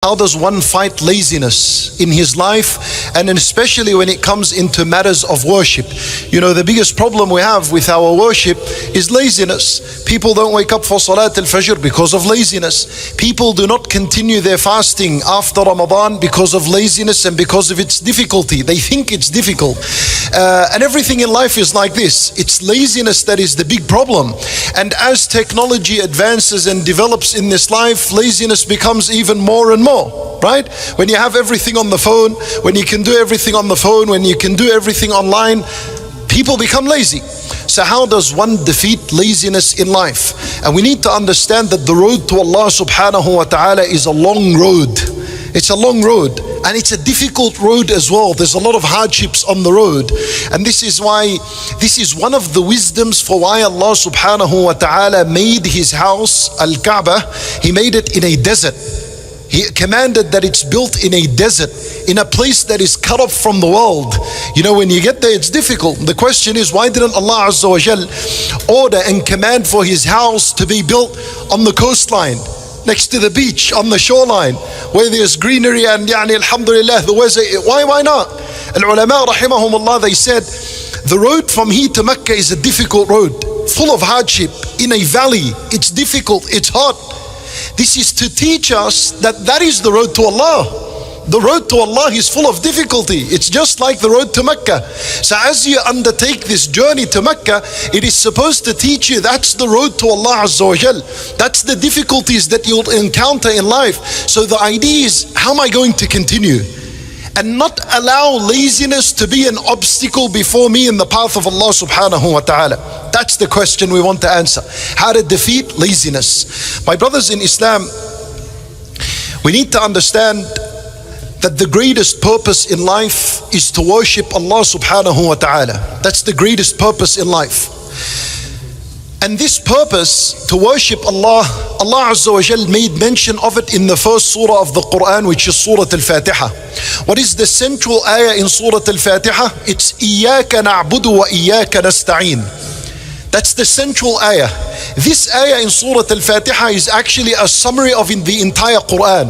How does one fight laziness in his life, and especially when it comes into matters of worship? You know, the biggest problem we have with our worship is laziness. People don't wake up for Salat al-Fajr because of laziness. People do not continue their fasting after Ramadan because of laziness and because of its difficulty. They think it's difficult. And everything in life is like this. It's laziness that is the big problem. And as technology advances and develops in this life, laziness becomes even more and more. Right? When you have everything on the phone, when you can do everything on the phone, when you can do everything online, people become lazy. So how does one defeat laziness in life? And we need to understand that the road to Allah subhanahu wa ta'ala is a long road. It's a long road, and it's a difficult road as well. There's a lot of hardships on the road, and this is why, this is one of the wisdoms for why Allah subhanahu wa ta'ala made His house, Al-Kaaba. He made it in a desert. He commanded that it's built in a desert, in a place that is cut off from the world. You know, when you get there, it's difficult. The question is, why didn't Allah Azza wa Jal order and command for His house to be built on the coastline, next to the beach, on the shoreline, where there's greenery and alhamdulillah, the weather? Why not? Al-ulama rahimahumullah, they said, the road from here to Mecca is a difficult road, full of hardship, in a valley. It's difficult, it's hot. This is to teach us that that is the road to Allah. The road to Allah is full of difficulty. It's just like the road to Mecca. So as you undertake this journey to Mecca, it is supposed to teach you that's the road to Allah Azza wa Jal. That's the difficulties that you'll encounter in life. So the idea is, how am I going to continue? And not allow laziness to be an obstacle before me in the path of Allah subhanahu wa ta'ala. That's the question we want to answer. How to defeat laziness. My brothers in Islam, we need to understand that the greatest purpose in life is to worship Allah subhanahu wa ta'ala. That's the greatest purpose in life. And this purpose, to worship Allah, Allah Azza wa Jal made mention of it in the first surah of the Quran, which is Surah Al-Fatiha. What is the central ayah in Surah Al-Fatiha? It's إِيَّاكَ نَعْبُدُ وَإِيَّاكَ نَسْتَعِينُ. That's the central ayah. This ayah in Surah Al-Fatiha is actually a summary of the entire Quran.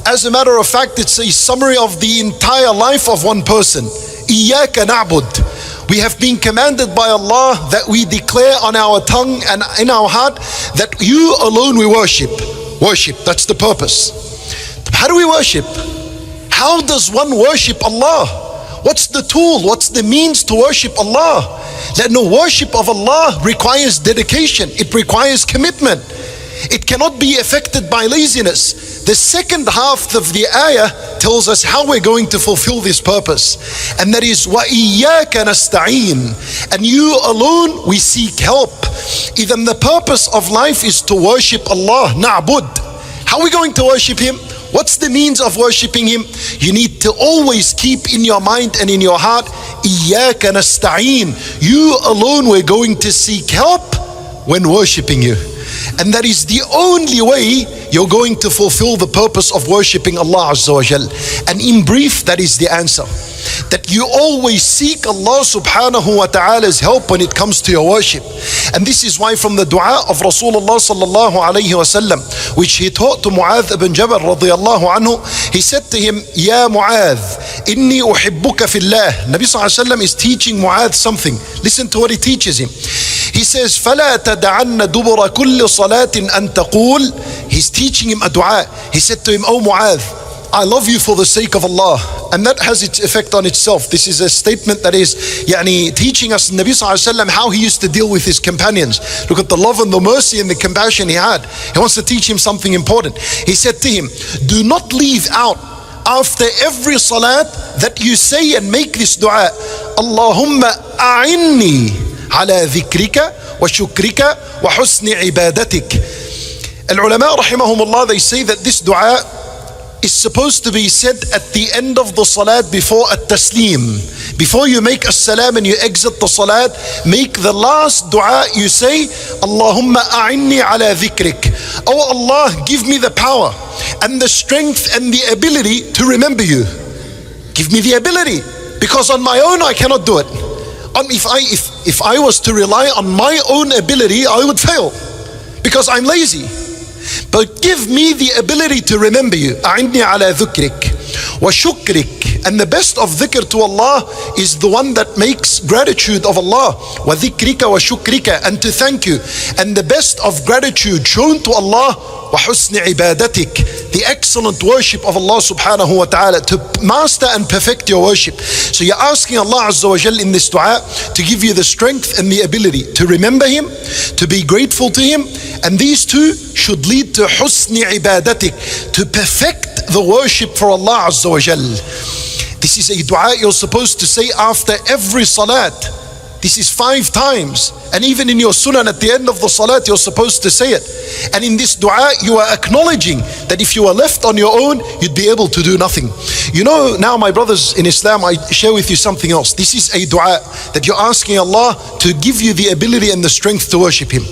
As a matter of fact, it's a summary of the entire life of one person. إِيَّاكَ نَعْبُدُ. We have been commanded by Allah that we declare on our tongue and in our heart that you alone we worship. Worship, that's the purpose. How do we worship? How does one worship Allah? What's the tool? What's the means to worship Allah? That no, worship of Allah requires dedication. It requires commitment. It cannot be affected by laziness. The second half of the ayah tells us how we're going to fulfill this purpose. And that is, وَإِيَّاكَ نَسْتَعِينُ. And you alone we seek help. Even the purpose of life is to worship Allah. Na'bud. How are we going to worship Him? What's the means of worshiping Him? You need to always keep in your mind and in your heart, إِيَّاكَ نَسْتَعِينُ. You alone we're going to seek help when worshiping you. And that is the only way you're going to fulfill the purpose of worshipping Allah Azza wa Jal. And in brief, that is the answer. That you always seek Allah subhanahu wa ta'ala's help when it comes to your worship. And this is why from the dua of Rasulullah sallallahu alayhi wa sallam, which he taught to Mu'adh ibn Jabal radiyallahu anhu, he said to him, Ya Mu'adh, inni uhibbuka fillah. Nabi sallallahu alayhi wa sallam is teaching Mu'adh something. Listen to what he teaches him. He says, فَلَا تَدَعَنَّ دُبُرَ كُلِّ صَلَاةٍ أَن تَقُولْ. He's teaching him a dua. He said to him, Oh Mu'adh, I love you for the sake of Allah. And that has its effect on itself. This is a statement that is teaching us Nabi sallallahu alayhi wa sallam how he used to deal with his companions. Look at the love and the mercy and the compassion he had. He wants to teach him something important. He said to him, do not leave out after every salat that you say and make this dua, Allahumma a'inni على ذكرك وشكرك وحسن عبادتك. Al-ulama rahimahumullah, they say that this dua is supposed to be said at the end of the salat before at-taslim. Before you make as-salam and you exit the salat, make the last dua you say, Allahumma a'inni ala dhikrik. Oh Allah, give me the power and the strength and the ability to remember you. Give me the ability, because on my own I cannot do it. If I was to rely on my own ability, I would fail, because I'm lazy. but give me the ability to remember you. أعني على ذكرك وشكرك. And the best of dhikr to Allah is the one that makes gratitude of Allah. وذكرك وشكرك, and to thank you. And the best of gratitude shown to Allah, وحسن عبادتك, the excellent worship of Allah subhanahu wa ta'ala, to master and perfect your worship. So you're asking Allah Azza wa Jal in this dua to give you the strength and the ability to remember Him, to be grateful to Him, and these two should lead to حسن عبادتك, to perfect the worship for Allah Azza wa Jal. This is a dua you're supposed to say after every salat. This is 5 times. And even in your sunan at the end of the salat, you're supposed to say it. And in this dua, you are acknowledging that if you are left on your own, you'd be able to do nothing. You know, now my brothers in Islam, I share with you something else. This is a dua that you're asking Allah to give you the ability and the strength to worship Him.